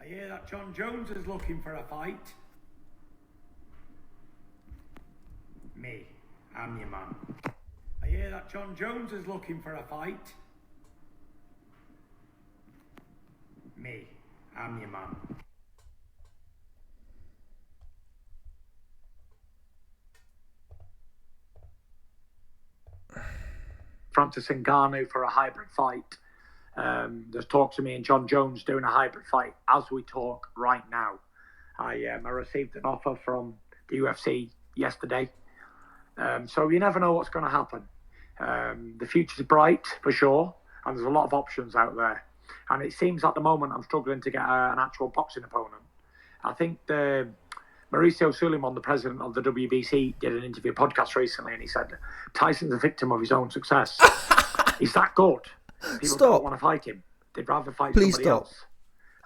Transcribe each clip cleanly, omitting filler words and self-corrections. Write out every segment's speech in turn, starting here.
I hear that Jon Jones is looking for a fight. Me, I'm your man. I hear that Jon Jones is looking for a fight. Me, I'm your man. Francis Ngannou for a hybrid fight. There's talks of me and Jon Jones doing a hybrid fight as we talk right now. I received an offer from the UFC yesterday. So you never know what's going to happen. The future's bright for sure, and there's a lot of options out there. And it seems at the moment I'm struggling to get an actual boxing opponent. I think Mauricio Suleiman, the president of the WBC, did an interview podcast recently, and he said Tyson's a victim of his own success. He's that good. People don't want to fight him. They'd rather fight somebody else.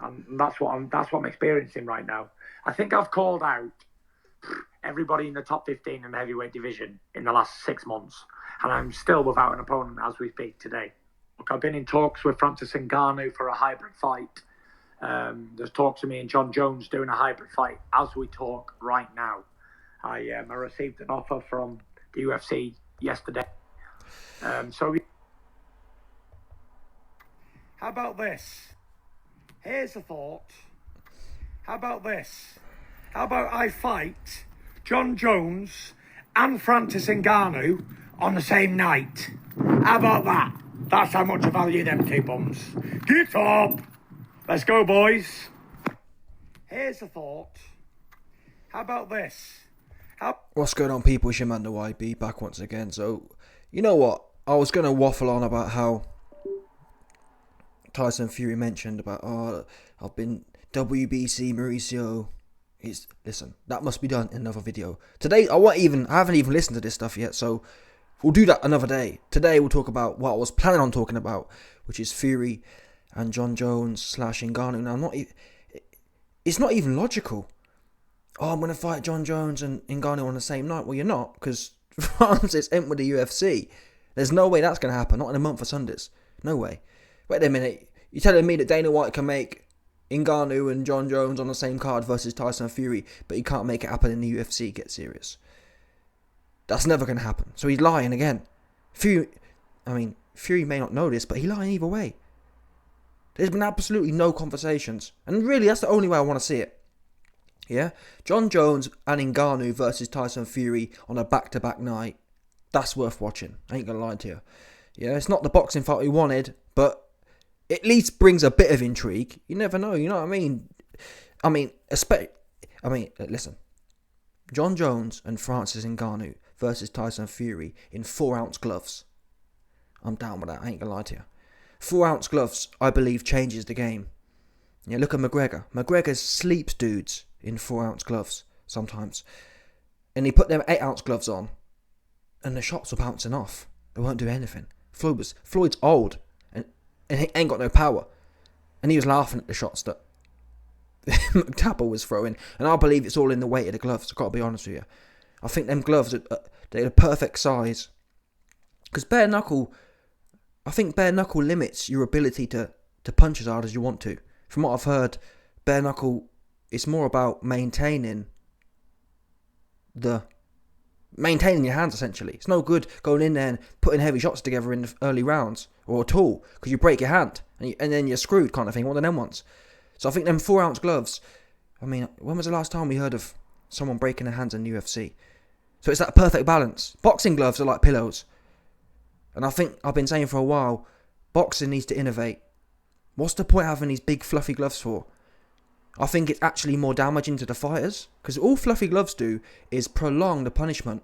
And that's what I'm experiencing right now. I think I've called out everybody in the top 15 in the heavyweight division in the last 6 months, and I'm still without an opponent as we speak today. Look, I've been in talks with Francis Ngannou for a hybrid fight. There's talks of me and Jon Jones doing a hybrid fight as we talk right now. I received an offer from the UFC yesterday. How about this? Here's a thought. How about this? How about I fight Jon Jones and Francis Ngannou on the same night? How about that? That's how much I value them two bums. Get up! Let's go, boys. Here's a thought. How about this? What's going on, people? It's your man, the YB, back once again. So, you know what? I was going to waffle on about how Tyson Fury mentioned about, I've been WBC Mauricio. Listen, that must be done in another video. Today, I haven't even listened to this stuff yet, so we'll do that another day. Today, we'll talk about what I was planning on talking about, which is Fury and Jon Jones / Ngannou. Now, it's not even logical. Oh, I'm going to fight Jon Jones and Ngannou on the same night. Well, you're not, because Francis entered the UFC. There's no way that's going to happen, not in a month of Sundays. No way. Wait a minute, you're telling me that Dana White can make Ngannou and Jon Jones on the same card versus Tyson Fury, but he can't make it happen in the UFC? Get serious. That's never going to happen. So he's lying again. Fury may not know this, but he's lying either way. There's been absolutely no conversations. And really, that's the only way I want to see it. Yeah? Jon Jones and Ngannou versus Tyson Fury on a back-to-back night. That's worth watching. I ain't going to lie to you. Yeah, it's not the boxing fight we wanted, but at least brings a bit of intrigue. You never know, you know what I mean? Listen. Jon Jones and Francis Ngannou versus Tyson Fury in 4-ounce gloves. I'm down with that, I ain't gonna lie to you. 4-ounce gloves, I believe, changes the game. Yeah, look at McGregor. McGregor sleeps dudes in 4-ounce gloves sometimes. And he put them 8-ounce gloves on, and the shots were bouncing off. They won't do anything. Floyd's old, and he ain't got no power. And he was laughing at the shots that McTapper was throwing. And I believe it's all in the weight of the gloves, I've got to be honest with you. I think them gloves, they're the perfect size. Because bare knuckle limits your ability to punch as hard as you want to. From what I've heard, bare knuckle, it's more about maintaining your hands, essentially. It's no good going in there and putting heavy shots together in the early rounds or at all, because you break your hand and then you're screwed, kind of thing. One of them ones. So I think them 4-ounce gloves, when was the last time we heard of someone breaking their hands in the UFC? So it's that perfect balance. Boxing gloves are like pillows. And I think I've been saying for a while, boxing needs to innovate. What's the point of having these big fluffy gloves for? I think it's actually more damaging to the fighters, because all fluffy gloves do is prolong the punishment.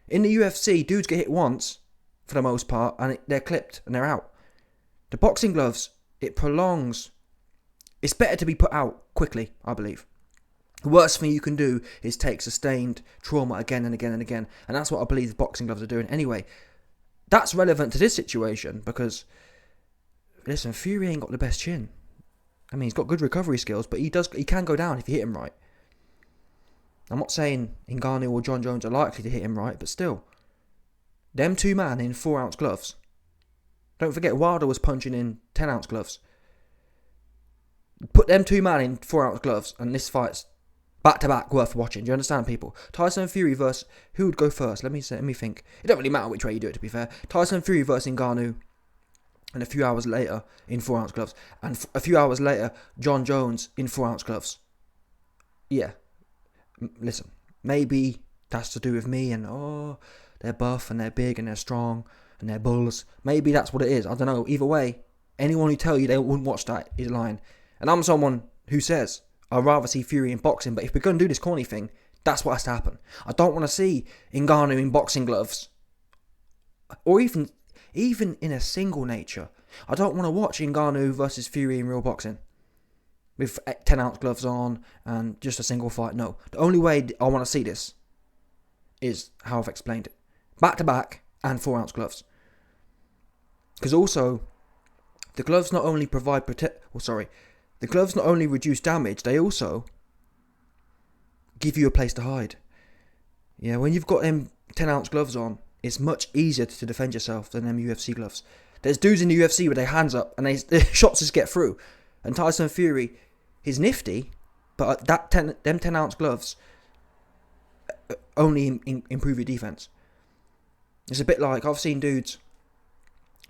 In the UFC, dudes get hit once, for the most part, and they're clipped and they're out. The boxing gloves, it prolongs. It's better to be put out quickly, I believe. The worst thing you can do is take sustained trauma again and again and again, and that's what I believe the boxing gloves are doing. Anyway, that's relevant to this situation, because, listen, Fury ain't got the best chin. He's got good recovery skills, but he can go down if you hit him right. I'm not saying Ngannou or Jon Jones are likely to hit him right, but still. Them two man in 4-ounce gloves. Don't forget, Wilder was punching in 10-ounce gloves. Put them two men in 4-ounce gloves, and this fight's back to back worth watching. Do you understand, people? Tyson Fury versus, who would go first? Let me think. It don't really matter which way you do it, to be fair. Tyson Fury versus Ngannou, and a few hours later in 4-ounce gloves, and a few hours later Jon Jones in 4-ounce gloves. Yeah, listen, maybe that's to do with me and they're buff and they're big and they're strong and they're bulls. Maybe that's what it is. I don't know. Either way, anyone who tell you they wouldn't watch that is lying. And I'm someone who says I'd rather see Fury in boxing, but if we're going to do this corny thing, that's what has to happen. I don't want to see Ngannou in boxing gloves, or even in a single nature. I don't want to watch Ngannou versus Fury in real boxing with 10-ounce gloves on and just a single fight. No, the only way I want to see this is how I've explained it. Back to back and 4-ounce gloves. Because also, the gloves not only the gloves not only reduce damage, they also give you a place to hide. Yeah, when you've got them 10-ounce gloves on, it's much easier to defend yourself than them UFC gloves. There's dudes in the UFC with their hands up and the shots just get through. And Tyson Fury, he's nifty, but them 10-ounce gloves only improve your defense. It's a bit like, I've seen dudes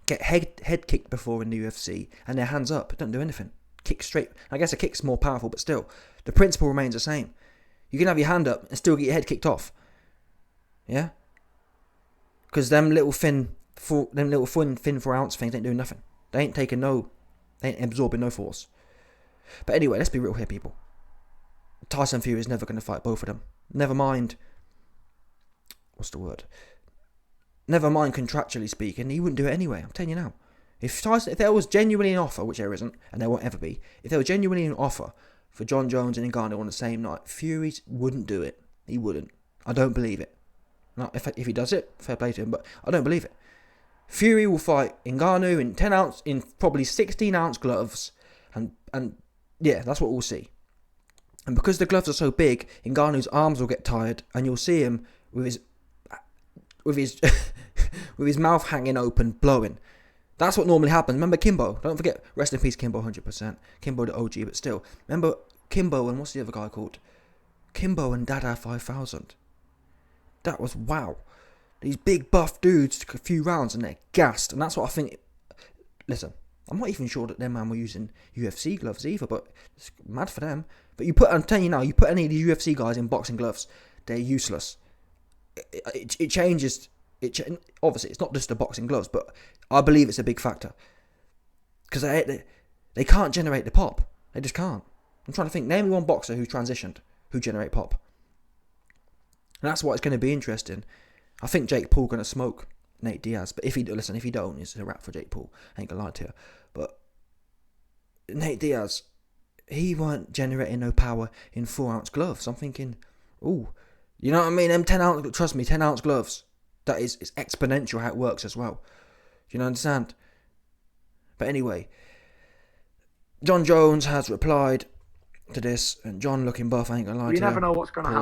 get head kicked before in the UFC and their hands up, don't do anything. Kick straight. I guess a kick's more powerful, but still, the principle remains the same. You can have your hand up and still get your head kicked off. Yeah? Because them little thin 4-ounce things ain't doing nothing. They ain't absorbing no force. But anyway, let's be real here, people. Tyson Fury is never going to fight both of them. Never mind. What's the word? Never mind contractually speaking, he wouldn't do it anyway. I'm telling you now. If there was genuinely an offer, which there isn't, and there won't ever be, if there was genuinely an offer for Jon Jones and Ngannou on the same night, Fury wouldn't do it. He wouldn't. I don't believe it. Now, if he does it, fair play to him, but I don't believe it. Fury will fight Ngannou in 10-ounce, in probably 16-ounce gloves, and yeah, that's what we'll see. And because the gloves are so big, Ngannou's arms will get tired, and you'll see him with his with his mouth hanging open, blowing. That's what normally happens. Remember Kimbo? Don't forget, rest in peace, Kimbo, 100%. Kimbo the OG, but still. Remember Kimbo and what's the other guy called? Kimbo and Dada 5000. That was wow. These big buff dudes took a few rounds and they're gassed. And that's what I think. Listen, I'm not even sure that them man were using UFC gloves either, but it's mad for them. But I'm telling you now, you put any of the UFC guys in boxing gloves, they're useless. It changes. Obviously, it's not just the boxing gloves, but I believe it's a big factor. Because they can't generate the pop. They just can't. I'm trying to think. Name me one boxer who transitioned, who generate pop. And that's why it's going to be interesting. I think Jake Paul going to smoke Nate Diaz. But if he don't, it's a wrap for Jake Paul. I ain't going to lie to you. But Nate Diaz, he weren't generating no power in 4-ounce gloves. I'm thinking, ooh, you know what I mean? Them 10-ounce, trust me, 10-ounce gloves. That is, it's exponential how it works as well. Do you understand? But anyway, Jon Jones has replied to this, and John looking buff, I ain't gonna lie to you. You never know what's gonna happen.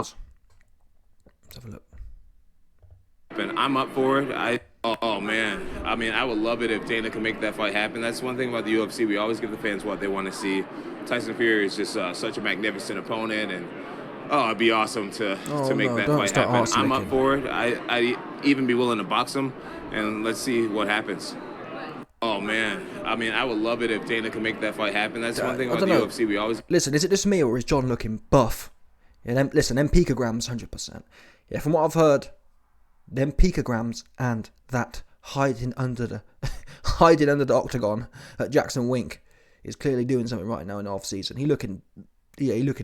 Let's have a look. And I'm up for it. Oh man, I mean, I would love it if Dana could make that fight happen. That's one thing about the UFC. We always give the fans what they want to see. Tyson Fury is just such a magnificent opponent, and it'd be awesome to make that fight happen. I'm up for it. I'd even be willing to box him, and let's see what happens. Oh man, I mean, I would love it if Dana could make that fight happen. That's one thing about the UFC. We always listen. Is it just me or is John looking buff? Yeah, them picograms, 100%. Yeah, from what I've heard, them picograms and that hiding under the octagon at Jackson Wink is clearly doing something right now in the off season. He's looking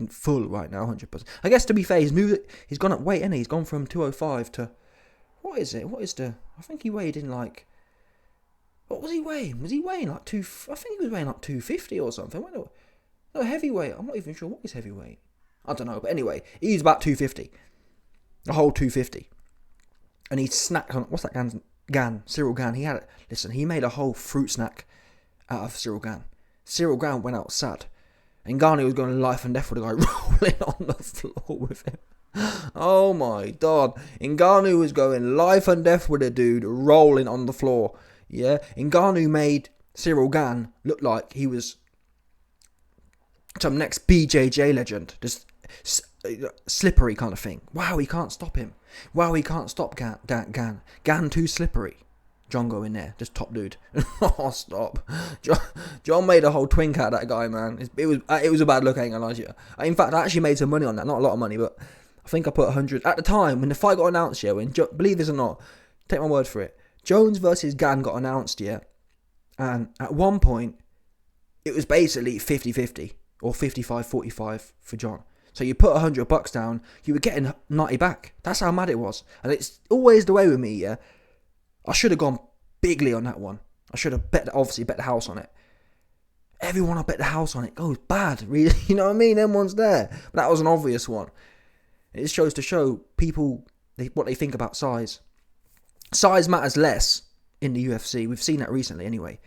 full right now, 100%. I guess to be fair, he's gone up weight, hasn't he? He's gone from 205 to what is it? I think he weighed in like. What was he weighing? Was he weighing like I think he was weighing like 250 or something. No, heavyweight. I'm not even sure what is heavyweight. I don't know, but anyway, he's about 250. A whole 250. And he snacked on, what's that Cyril Gane. He made a whole fruit snack out of Cyril Gane. Cyril Gane went out sad. And Ngannou was going life and death with the guy rolling on the floor with him. Oh my God. Ngannou was going life and death with a dude rolling on the floor. Yeah. Ngannou made Cyril Gane look like he was some next BJJ legend. Just slippery kind of thing. Wow, he can't stop him. Wow, he can't stop Gan. Gan too slippery. Jon go in there, just top dude. Oh, stop. Jon made a whole twink out of that guy, man. It was a bad look, I ain't gonna lie to you. In fact, I actually made some money on that. Not a lot of money, but I think I put 100. At the time, when the fight got announced, yeah, believe this or not, take my word for it, Jones versus Gan got announced, yeah, and at one point, it was basically 50-50 or 55-45 for Jon. So you put $100 down, you were getting 90 back. That's how mad it was. And it's always the way with me, yeah. I should have gone bigly on that one. I should have obviously bet the house on it. Everyone I bet the house on it goes bad, really. You know what I mean? Them one's there. But that was an obvious one. It shows to show people what they think about size. Size matters less in the UFC. We've seen that recently anyway.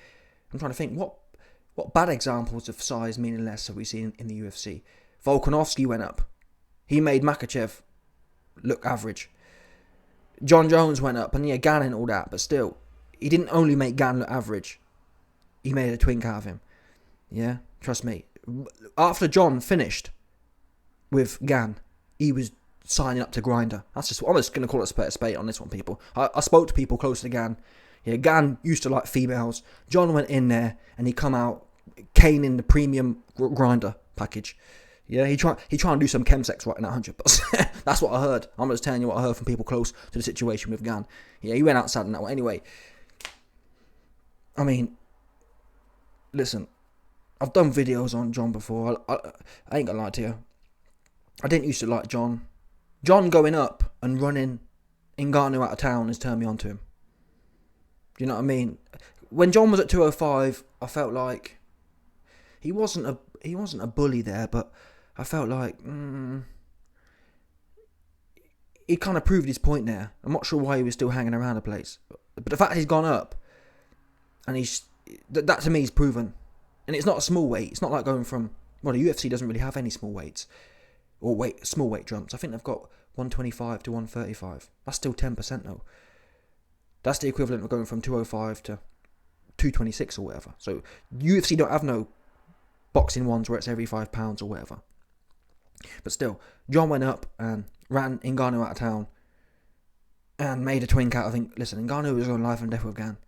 I'm trying to think, what bad examples of size meaning less have we seen in the UFC? Volkanovski went up. He made Makhachev look average. Jon Jones went up, and yeah, Gan and all that, but still, he didn't only make Gan look average. He made a twink out of him. Yeah, trust me. After Jon finished with Gan, he was signing up to Grinder. I'm just going to call it a spade on this one, people. I spoke to people close to Gan. Yeah, Gan used to like females. Jon went in there, and he come out caning the premium Grinder package. Yeah, he trying to do some chemsex right now, 100%. That's what I heard. I'm just telling you what I heard from people close to the situation with Gan. Yeah, he went outside in that way. Anyway, I mean, listen, I've done videos on Jon before. I ain't gonna lie to you. I didn't used to like Jon. Jon going up and running Ngannou out of town has turned me on to him. Do you know what I mean? When Jon was at 205, I felt like he wasn't a bully there, but I felt like he kind of proved his point there. I'm not sure why he was still hanging around the place, but the fact he's gone up and that to me is proven. And it's not a small weight. It's not like going from, well, the UFC doesn't really have any small weights or small weight jumps. I think they've got 125 to 135. That's still 10% though. That's the equivalent of going from 205 to 226 or whatever. So UFC don't have no boxing ones where it's every £5 or whatever. But still, Jon went up and ran Ngannou out of town and made a twink out of him. Listen, Ngannou was on life and death with Gan.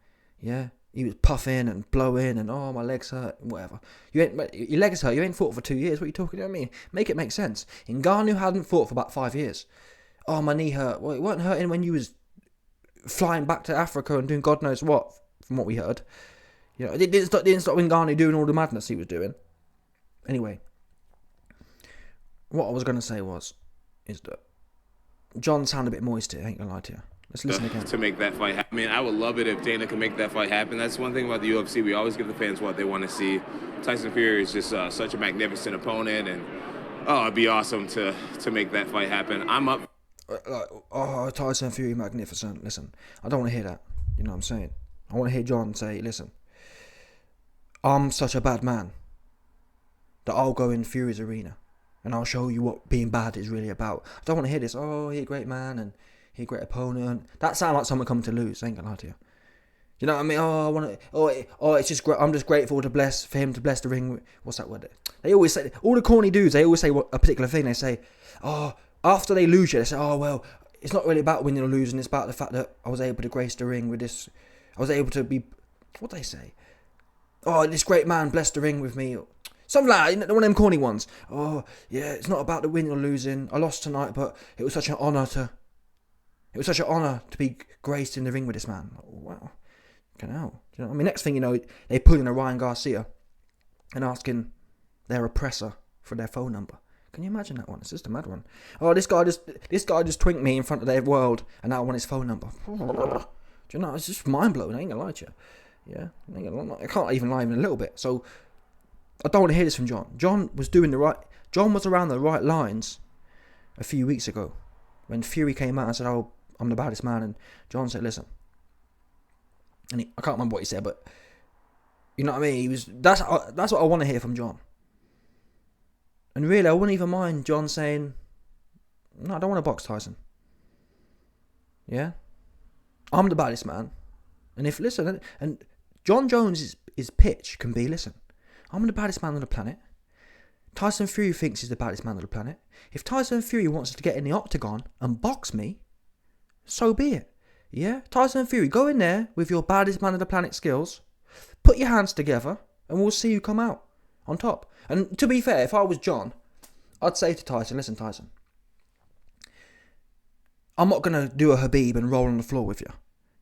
Yeah, he was puffing and blowing and my legs hurt, whatever. Your legs hurt. You ain't fought for 2 years. What are you talking about? Me? Make it make sense. Ngannou hadn't fought for about 5 years. Oh, my knee hurt. Well, it wasn't hurting when you was flying back to Africa and doing God knows what. From what we heard, you know, it didn't stop Ngannou doing all the madness he was doing. Anyway, what I was going to say is that Jon sounded a bit moist here, I ain't going to lie to you. Let's listen again. To make that fight happen. I mean, I would love it if Dana could make that fight happen. That's one thing about the UFC. We always give the fans what they want to see. Tyson Fury is just such a magnificent opponent, and it'd be awesome to make that fight happen. I'm up. Tyson Fury, magnificent. Listen, I don't want to hear that. You know what I'm saying? I want to hear Jon say, listen, I'm such a bad man that I'll go in Fury's arena and I'll show you what being bad is really about. I don't want to hear this, he's a great man and he's a great opponent. That sounds like someone coming to lose, I ain't gonna lie to you. You know what I mean? I want to, it's just great. I'm just grateful for him to bless the ring. What's that word? They always say, all the corny dudes, they always say a particular thing. They say, after they lose you, they say, well, it's not really about winning or losing. It's about the fact that I was able to grace the ring with this. I was able to be, what they say? This great man blessed the ring with me. Something like that, one of them corny ones. Yeah, it's not about the winning or losing. I lost tonight, but it was such an honour to be graced in the ring with this man. Wow. Fucking hell. Do you know what I mean? Next thing you know, they pull in a Ryan Garcia and asking their oppressor for their phone number. Can you imagine that one? It's just a mad one. This guy just twinked me in front of their world and now I want his phone number. Do you know, it's just mind-blowing, I ain't gonna lie to you. Yeah, I can't even lie even a little bit. So, I don't want to hear this from Jon. Jon was around the right lines a few weeks ago when Fury came out and said, I'm the baddest man. And Jon said, listen. And I can't remember what he said, but you know what I mean? That's what I want to hear from Jon. And really, I wouldn't even mind Jon saying, no, I don't want to box Tyson. Yeah? I'm the baddest man. And and Jon Jones' pitch can be, listen, I'm the baddest man on the planet. Tyson Fury thinks he's the baddest man on the planet. If Tyson Fury wants to get in the octagon and box me, so be it. Yeah? Tyson Fury, go in there with your baddest man on the planet skills, put your hands together, and we'll see you come out on top. And to be fair, if I was Jon, I'd say to Tyson, listen, Tyson, I'm not going to do a Habib and roll on the floor with you.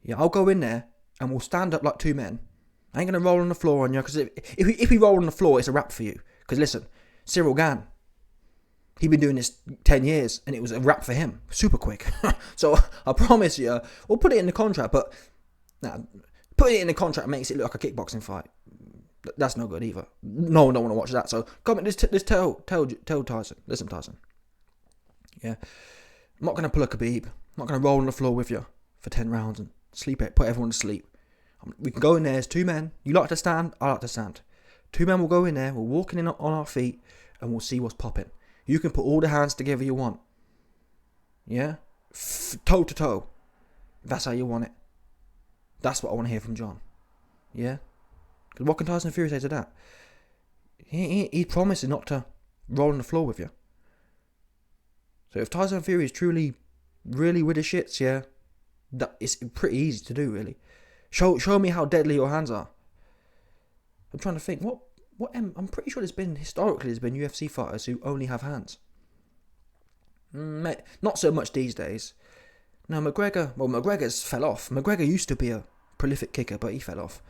Yeah, I'll go in there and we'll stand up like two men. I ain't going to roll on the floor on you, because if we roll on the floor, it's a wrap for you. Because listen, Cyril Gann, he'd been doing this 10 years and it was a wrap for him. Super quick. So I promise you, we'll put it in the contract, but putting it in the contract makes it look like a kickboxing fight. That's no good either. No one don't want to watch that. So come on, just tell Tyson. Listen, Tyson. Yeah. I'm not going to pull a Khabib. I'm not going to roll on the floor with you for 10 rounds and put everyone to sleep. We can go in there as two men. You like to stand, I like to stand. Two men will go in there, we're walking in on our feet, and we'll see what's popping. You can put all the hands together you want. Yeah? Toe to toe. That's how you want it. That's what I want to hear from Jon. Yeah? Because what can Tyson Fury say to that? He promises not to roll on the floor with you. So if Tyson Fury is truly, really with the shits, yeah, that it's pretty easy to do, really. Show me how deadly your hands are. I'm trying to think. I'm pretty sure there's been UFC fighters who only have hands. Not so much these days. No, McGregor's fell off. McGregor used to be a prolific kicker, but he fell off.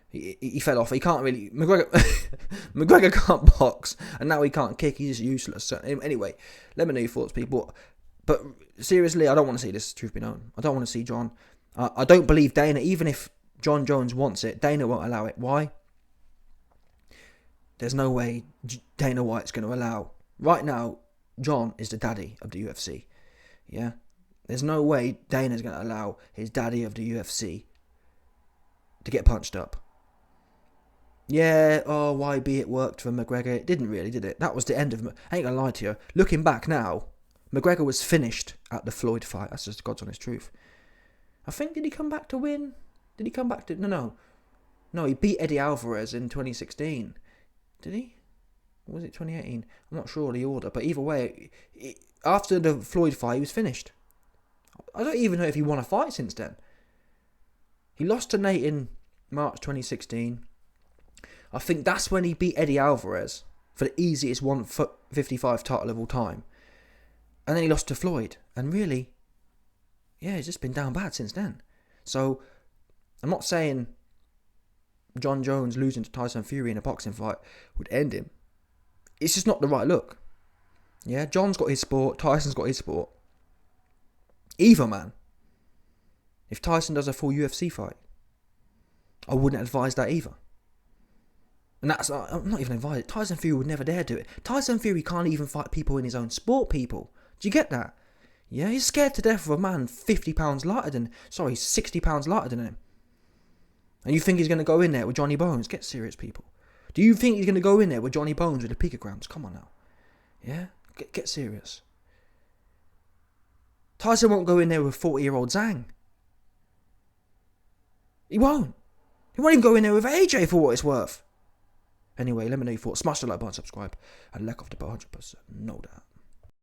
He fell off. He can't really. McGregor can't box, and now he can't kick. He's just useless. So, anyway, let me know your thoughts, people. But seriously, I don't want to see this. Truth be known, I don't want to see Jon. I don't believe Dana. Even if Jon Jones wants it, Dana won't allow it. Why? There's no way Dana White's going to allow. Right now, Jon is the daddy of the UFC. Yeah, there's no way Dana's going to allow his daddy of the UFC to get punched up. Yeah, YB, it worked for McGregor. It didn't really, did it? That was the end of... I ain't gonna lie to you. Looking back now, McGregor was finished at the Floyd fight. That's just God's honest truth. I think, did he come back to win? Did he come back to... No, he beat Eddie Alvarez in 2016. Did he? Or was it 2018? I'm not sure the order. But either way, after the Floyd fight, he was finished. I don't even know if he won a fight since then. He lost to Nate in March 2016. I think that's when he beat Eddie Alvarez for the easiest 155 title of all time. And then he lost to Floyd. And really, yeah, he's just been down bad since then. So, I'm not saying Jon Jones losing to Tyson Fury in a boxing fight would end him. It's just not the right look. Yeah, Jon's got his sport, Tyson's got his sport. Either, man. If Tyson does a full UFC fight, I wouldn't advise that either. And that's, I'm not even advised. Tyson Fury would never dare do it. Tyson Fury can't even fight people in his own sport, people. Do you get that? Yeah, he's scared to death of a man 60 pounds lighter than him. And you think he's going to go in there with Johnny Bones? Get serious, people. Do you think he's going to go in there with Johnny Bones with the picograms? Come on now. Yeah? Get serious. Tyson won't go in there with 40-year-old Zhang. He won't. He won't even go in there with AJ for what it's worth. Anyway, let me know your thoughts. Smash the like button, subscribe, and like off the bell 100%. No doubt.